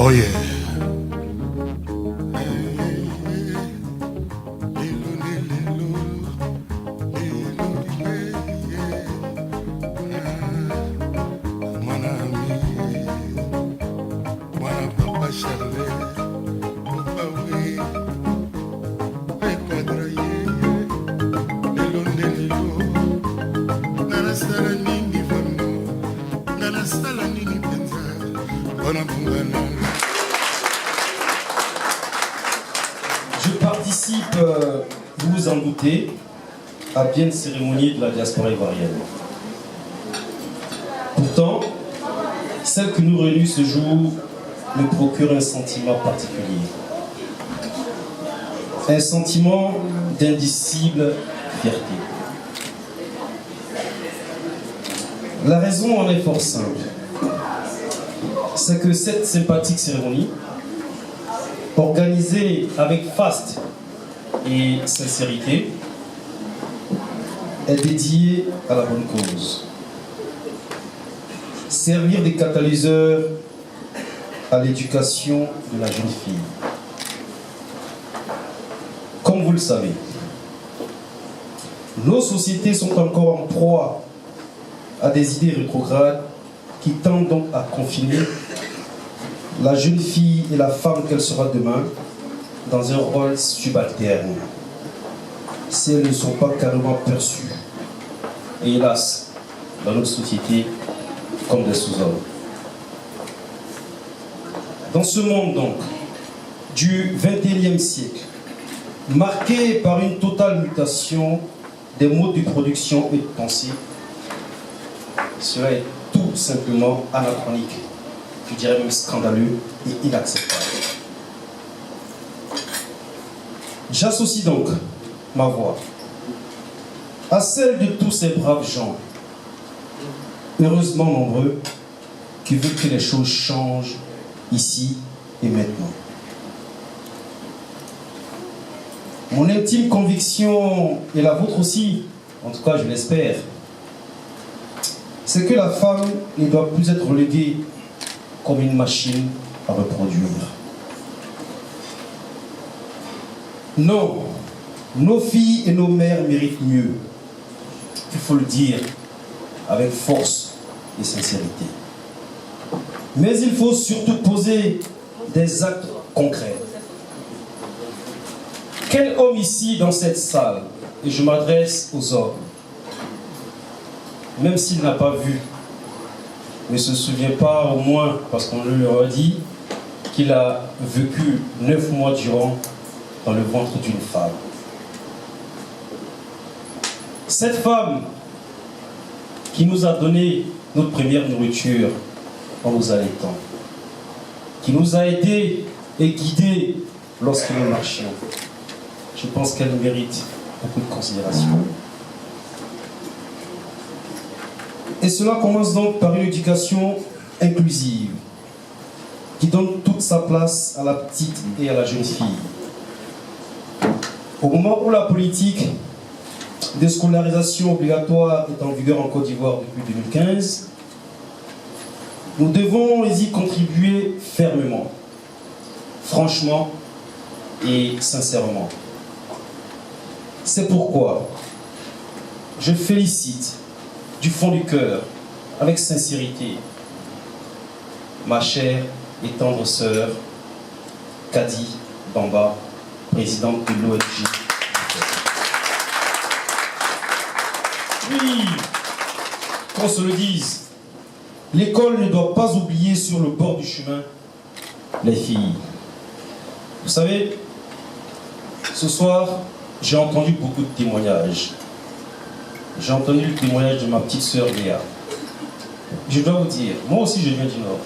Oh yeah. Je participe, vous vous en doutez, à bien une cérémonie de la diaspora ivoirienne. Pourtant, celle que nous réunit ce jour me procure un sentiment particulier. Un sentiment d'indicible fierté. La raison en est fort simple. C'est que cette sympathique cérémonie, organisée avec faste et sincérité, est dédiée à la bonne cause. Servir des catalyseurs à l'éducation de la jeune fille. Comme vous le savez, nos sociétés sont encore en proie à des idées rétrogrades qui tendent donc à confiner la jeune fille et la femme qu'elle sera demain dans un rôle subalterne, si elles ne sont pas carrément perçues, et hélas, dans notre société, comme des sous-hommes. Dans ce monde donc, du XXIe siècle, marqué par une totale mutation des modes de production et de pensée, cela est tout simplement anachronique, je dirais même scandaleux et inacceptable. J'associe donc ma voix à celle de tous ces braves gens, heureusement nombreux, qui veulent que les choses changent ici et maintenant. Mon intime conviction, et la vôtre aussi, en tout cas je l'espère, c'est que la femme ne doit plus être reléguée comme une machine à reproduire. Non, nos filles et nos mères méritent mieux. Il faut le dire avec force et sincérité. Mais il faut surtout poser des actes concrets. Quel homme ici dans cette salle, et je m'adresse aux hommes, même s'il n'a pas vu, ne se souvient pas au moins, parce qu'on lui a dit, qu'il a vécu 9 mois durant dans le ventre d'une femme. Cette femme qui nous a donné notre première nourriture en nous allaitant, qui nous a aidés et guidés lorsque nous marchions, je pense qu'elle mérite beaucoup de considération. Et cela commence donc par une éducation inclusive, qui donne toute sa place à la petite et à la jeune fille. Au moment où la politique de scolarisation obligatoire est en vigueur en Côte d'Ivoire depuis 2015, nous devons y contribuer fermement, franchement et sincèrement. C'est pourquoi je félicite du fond du cœur, avec sincérité, ma chère et tendre sœur, Kadi Bamba, présidente de l'ONG. Oui, qu'on se le dise, l'école ne doit pas oublier sur le bord du chemin les filles. Vous savez, ce soir, j'ai entendu beaucoup de témoignages. J'ai entendu le témoignage de ma petite sœur Léa. Je dois vous dire, moi aussi je viens du Nord.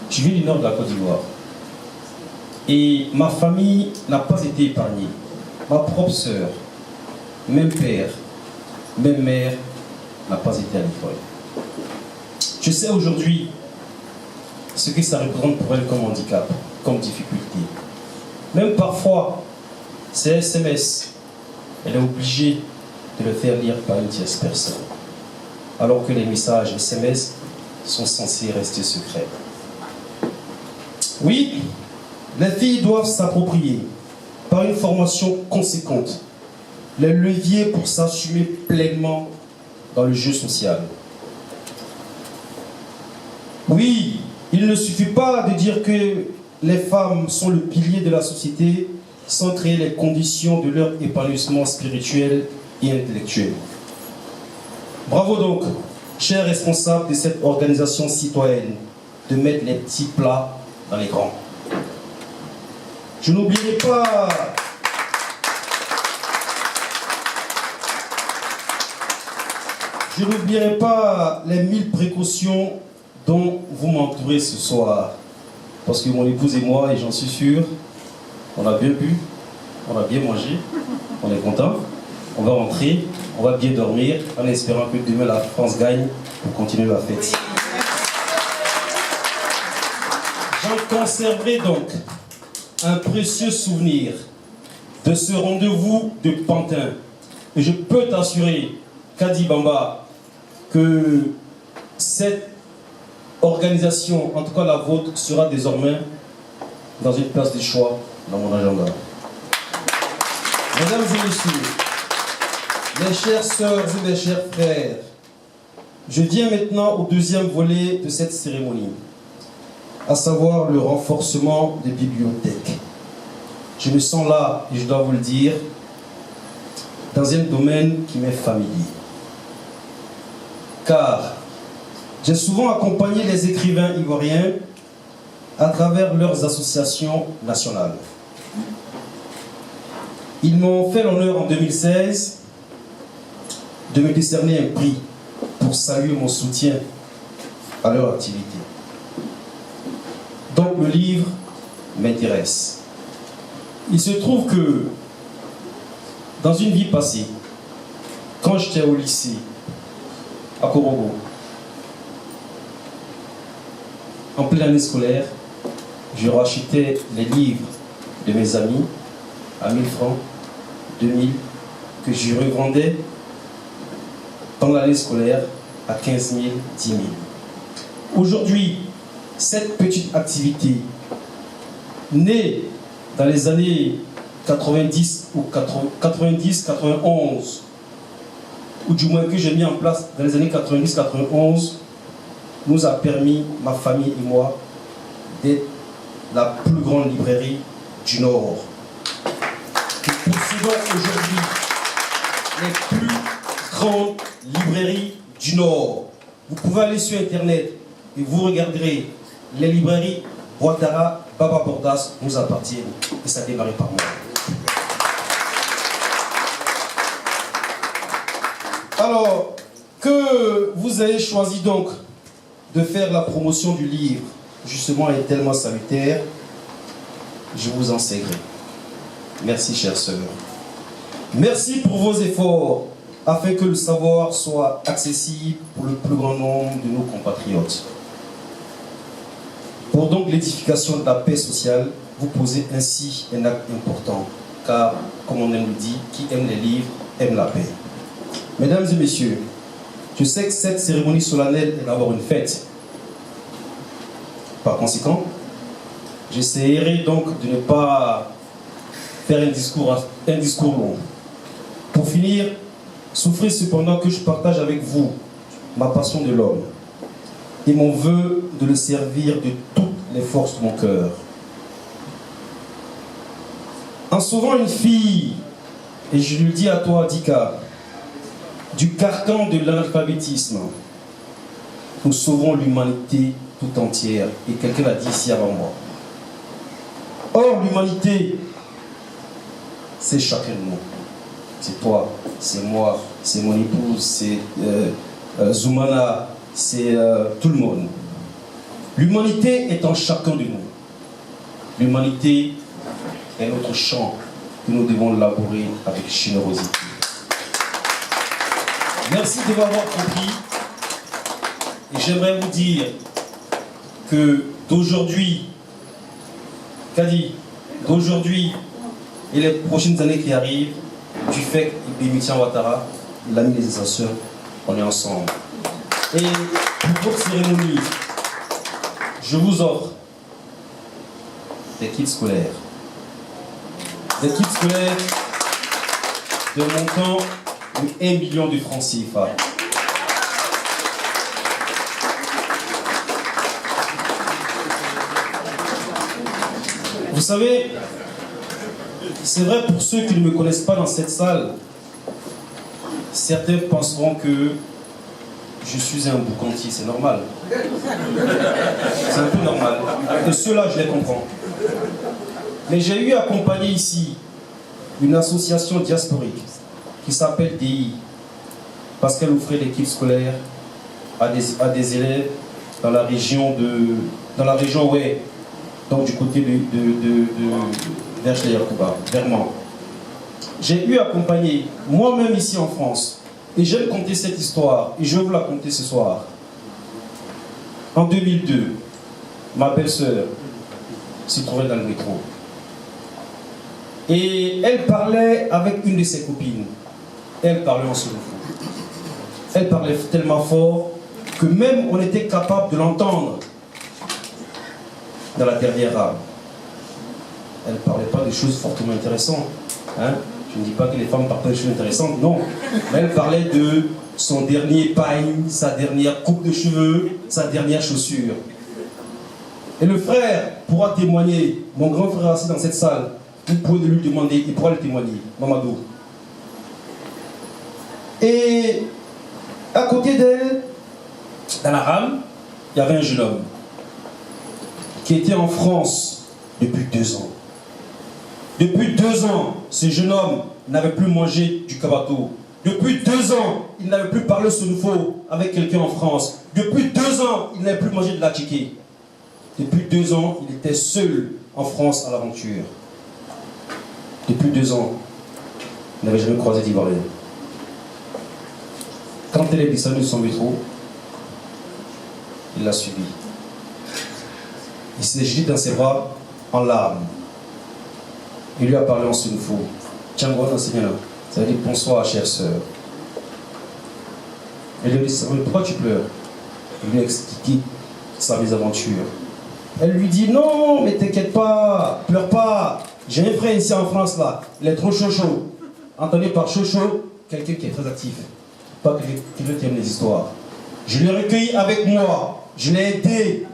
Je viens du Nord de la Côte d'Ivoire. Et ma famille n'a pas été épargnée. Ma propre sœur, même père, même mère, n'a pas été à l'école. Je sais aujourd'hui ce que ça représente pour elle comme handicap, comme difficulté. Même parfois, ces SMS, elle est obligée de le faire lire par une tierce personne, alors que les messages SMS sont censés rester secrets. Oui, les filles doivent s'approprier, par une formation conséquente, les leviers pour s'assumer pleinement dans le jeu social. Oui, il ne suffit pas de dire que les femmes sont le pilier de la société sans créer les conditions de leur épanouissement spirituel et intellectuel. Bravo donc, chers responsables de cette organisation citoyenne, de mettre les petits plats dans les grands. Je n'oublierai pas les 1000 précautions dont vous m'entourez ce soir. Parce que mon épouse et moi, et j'en suis sûr, on a bien bu, on a bien mangé, on est content, on va rentrer, on va bien dormir, en espérant que demain la France gagne pour continuer la fête. J'en conserverai donc un précieux souvenir de ce rendez-vous de Pantin. Et je peux t'assurer, Kadi Bamba, que cette organisation, en tout cas la vôtre, sera désormais dans une place de choix dans mon agenda. Mesdames et messieurs, mes chères sœurs et mes chers frères, je viens maintenant au deuxième volet de cette cérémonie, à savoir le renforcement des bibliothèques. Je me sens là, et je dois vous le dire, dans un domaine qui m'est familier. Car j'ai souvent accompagné les écrivains ivoiriens à travers leurs associations nationales. Ils m'ont fait l'honneur en 2016 de me décerner un prix pour saluer mon soutien à leur activité. Donc le livre m'intéresse. Il se trouve que dans une vie passée, quand j'étais au lycée à Korogo, en pleine année scolaire, je rachetais les livres de mes amis à 1000 francs, 2000, que je revendais dans l'année scolaire à 15 000, 10 000. Aujourd'hui, cette petite activité, née dans les années 90 ou 90, 91, ou du moins que j'ai mis en place dans les années 90, 91, nous a permis, ma famille et moi, d'être la plus grande librairie du Nord. Nous possédons aujourd'hui les plus grandes librairies du Nord. Vous pouvez aller sur Internet et vous regarderez les librairies Ouattara, Baba Bordas nous appartiennent. Et ça a démarré par moi. Alors, que vous avez choisi donc de faire la promotion du livre, justement, est tellement salutaire, je vous en sais. Merci, chères sœurs. Merci pour vos efforts, afin que le savoir soit accessible pour le plus grand nombre de nos compatriotes. Pour donc l'édification de la paix sociale, vous posez ainsi un acte important, car, comme on aime le dit, qui aime les livres aime la paix. Mesdames et messieurs, je sais que cette cérémonie solennelle est d'abord une fête. Par conséquent, j'essaierai donc de ne pas faire un discours long. Pour finir, souffrez cependant que je partage avec vous ma passion de l'homme et mon vœu de le servir de toutes les forces de mon cœur. En sauvant une fille, et je le dis à toi, Dika, du carcan de l'analphabétisme, nous sauvons l'humanité tout entière. Et quelqu'un l'a dit ici avant moi. Or, l'humanité, c'est chacun de nous. C'est toi, c'est moi, c'est mon épouse, c'est Zoumana, c'est tout le monde. L'humanité est en chacun de nous. L'humanité est notre champ que nous devons labourer avec générosité. Merci de m'avoir compris. Et j'aimerais vous dire que d'aujourd'hui, Kadi, d'aujourd'hui et les prochaines années qui arrivent, du fait que Bémitian Ouattara, l'ami des ascenseurs, on est ensemble. Et pour votre cérémonie, je vous offre des kits scolaires. Des kits scolaires de montant de 1 million de francs CFA. Vous savez, c'est vrai pour ceux qui ne me connaissent pas dans cette salle, certains penseront que je suis un boucantier, c'est normal. C'est un peu normal. Et ceux-là, je les comprends. Mais j'ai eu accompagné ici une association diasporique qui s'appelle DI, parce qu'elle offrait des kits scolaires à des élèves dans la région ouais, donc du côté de Vermont. J'ai eu accompagné moi-même ici en France, et j'aime conter cette histoire, et je vais vous la conter ce soir. En 2002, ma belle-sœur se trouvait dans le métro. Et elle parlait avec une de ses copines. Elle parlait en solo. Elle parlait tellement fort que même on était capable de l'entendre dans la dernière rame. Elle ne parlait pas de choses fortement intéressantes. Hein? Je ne dis pas que les femmes parlent de choses intéressantes, non. Mais elle parlait de son dernier pagne, sa dernière coupe de cheveux, sa dernière chaussure. Et le frère pourra témoigner, mon grand frère assis dans cette salle, vous pouvez lui demander, il pourra le témoigner, Mamadou. Et à côté d'elle, dans la rame, il y avait un jeune homme qui était en France depuis 2 ans. Depuis 2 ans, ce jeune homme n'avait plus mangé du kabato. Depuis 2 ans, il n'avait plus parlé ce nouveau avec quelqu'un en France. Depuis 2 ans, il n'avait plus mangé de la tchiké. Depuis 2 ans, il était seul en France à l'aventure. Depuis 2 ans, il n'avait jamais croisé d'Ivoirien. Quand elle est descendue de son métro, il l'a suivi. Il s'est jeté dans ses bras en larmes. Il lui a parlé en sunfo. Tchango, enseignant. Ça veut dire bonsoir, chère sœur. Elle lui a dit, pourquoi tu pleures? Il lui a expliqué sa mésaventure. Elle lui dit, non, mais t'inquiète pas, pleure pas. J'ai un frère ici en France là, il est trop chaud. Entendu par chaud, quelqu'un qui est très actif. Pas quelqu'un qui aime les histoires. Je l'ai recueilli avec moi. Je l'ai aidé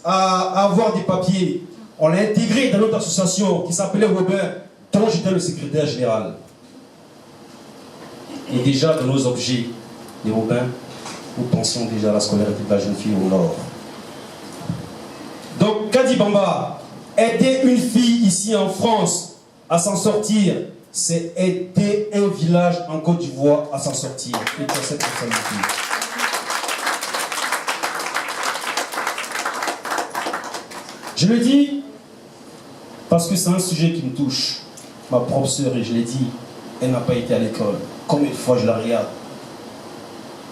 à avoir des papiers. On l'a intégré dans notre association qui s'appelait Robin, dont j'étais le secrétaire général. Et déjà dans nos objets, les Robins, nous pensions déjà à la scolarité de la jeune fille au nord. Donc Kadi Bamba, aider une fille ici en France à s'en sortir, c'est aider un village en Côte d'Ivoire à s'en sortir. Et tu as cette responsabilité. Je le dis parce que c'est un sujet qui me touche. Ma propre sœur, et je l'ai dit, elle n'a pas été à l'école. Combien de fois je la regarde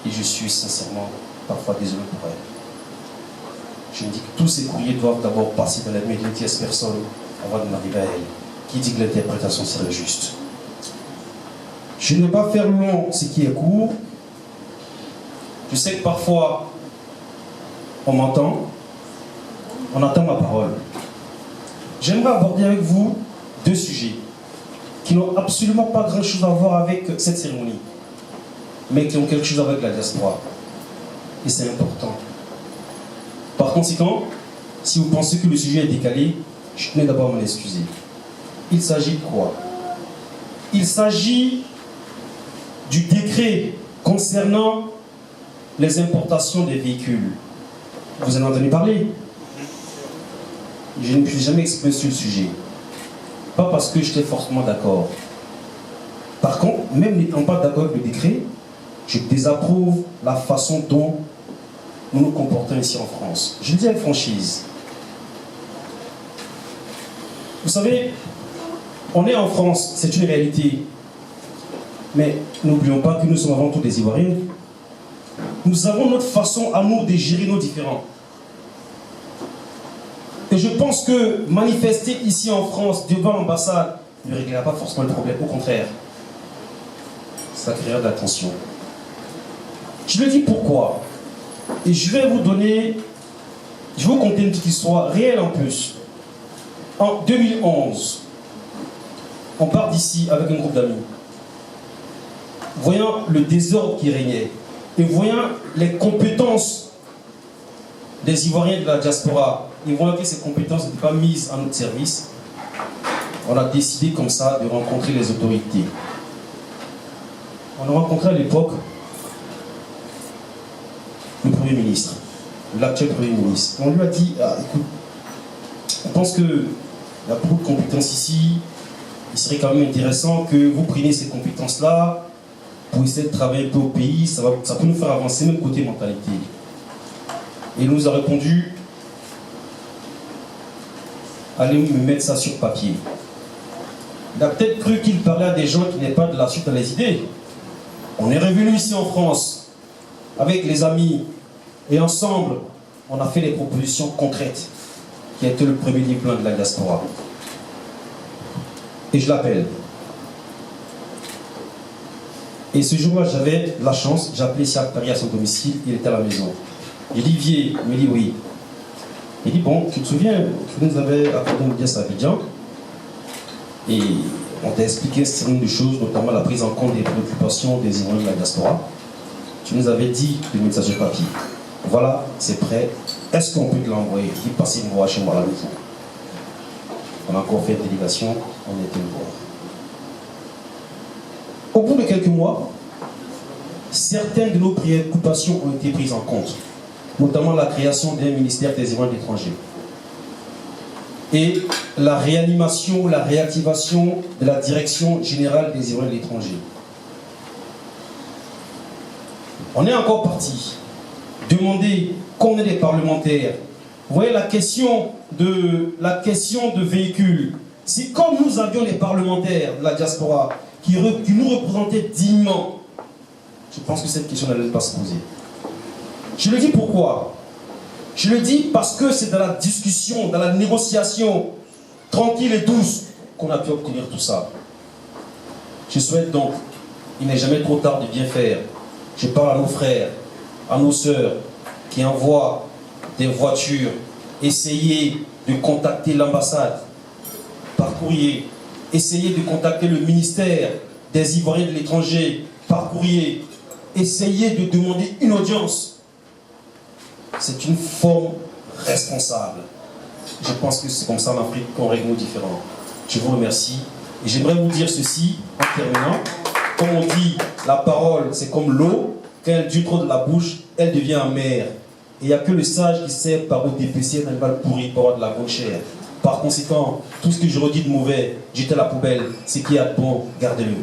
et je suis sincèrement parfois désolé pour elle. Je me dis que tous ces courriers doivent d'abord passer dans les mains d'une tierce personne avant de m'arriver à elle, qui dit que l'interprétation serait juste. Je ne vais pas faire long ce qui est court. Je sais que parfois on m'entend, on entend ma parole. J'aimerais aborder avec vous 2 sujets qui n'ont absolument pas grand-chose à voir avec cette cérémonie, mais qui ont quelque chose avec la diaspora. Et c'est important. Par conséquent, si vous pensez que le sujet est décalé, je tenais d'abord à m'en excuser. Il s'agit de quoi? Il s'agit du décret concernant les importations des véhicules. Vous en avez entendu parler? Je ne me suis jamais exprimé sur le sujet. Pas parce que j'étais forcément d'accord. Par contre, même n'étant pas d'accord avec le décret, je désapprouve la façon dont nous nous comportons ici en France. Je le dis avec franchise. Vous savez, on est en France, c'est une réalité. Mais n'oublions pas que nous sommes avant tout des Ivoiriens. Nous avons notre façon à nous de gérer nos différends. Et je pense que manifester ici en France devant l'ambassade ne réglera pas forcément le problème. Au contraire, ça créera de la tension. Je le dis pourquoi. Et je vais vous conter une petite histoire réelle en plus. En 2011, on part d'ici avec un groupe d'amis. Voyant le désordre qui régnait et voyant les compétences des Ivoiriens de la diaspora, et voyant que ces compétences n'étaient pas mises à notre service, on a décidé comme ça de rencontrer les autorités. On a rencontré à l'époque le Premier ministre, l'actuel Premier ministre. On lui a dit, écoute, on pense qu'il y a beaucoup de compétences ici, il serait quand même intéressant que vous preniez ces compétences-là pour essayer de travailler un peu au pays, ça peut nous faire avancer même côté mentalité. Et il nous a répondu, allez me mettre ça sur papier. Il a peut-être cru qu'il parlait à des gens qui n'aient pas de la suite dans les idées. On est revenu ici en France avec les amis et ensemble, on a fait des propositions concrètes qui a été le premier livre blanc de la diaspora. Et je l'appelle. Et ce jour-là, j'avais la chance, j'ai appelé Siak Paris à son domicile, il était à la maison. J'ai dit, Vier, il me dit oui. Il dit, bon, tu te souviens, tu nous avais accordé une pièce à Abidjan, et on t'a expliqué un certain nombre de choses, notamment la prise en compte des préoccupations des Ivoiriens de la diaspora. Tu nous avais dit de mettre ça sur papier. Voilà, c'est prêt. Est-ce qu'on peut te l'envoyer? Il dit, passez me voir chez moi à la maison. On a encore fait une délégation, on était le voir. Au bout de quelques mois, certaines de nos préoccupations ont été prises en compte, notamment la création d'un ministère des Ivoiriens de l'étranger et la réanimation, la réactivation de la direction générale des Ivoiriens de l'étranger. On est encore parti demander qu'on ait des parlementaires. Vous voyez la question de véhicules. Si comme nous avions les parlementaires de la diaspora qui nous représentaient dignement, je pense que cette question n'allait pas se poser. Je le dis pourquoi? Je le dis parce que c'est dans la discussion, dans la négociation tranquille et douce qu'on a pu obtenir tout ça. Je souhaite donc, il n'est jamais trop tard de bien faire. Je parle à nos frères, à nos sœurs qui envoient des voitures, essayez de contacter l'ambassade par courrier, essayez de contacter le ministère des Ivoiriens de l'étranger par courrier, essayez de demander une audience. C'est une forme responsable. Je pense que c'est comme ça en Afrique qu'on règle nos différends. Je vous remercie et j'aimerais vous dire ceci en terminant. Comme on dit, la parole c'est comme l'eau, quand elle dure trop de la bouche, elle devient amère. Et il n'y a que le sage qui sait par où dépêcher un animal pourri pour avoir de la bonne chair. Par conséquent, tout ce que je redis de mauvais, jetez à la poubelle. Ce qui est bon, gardez-le.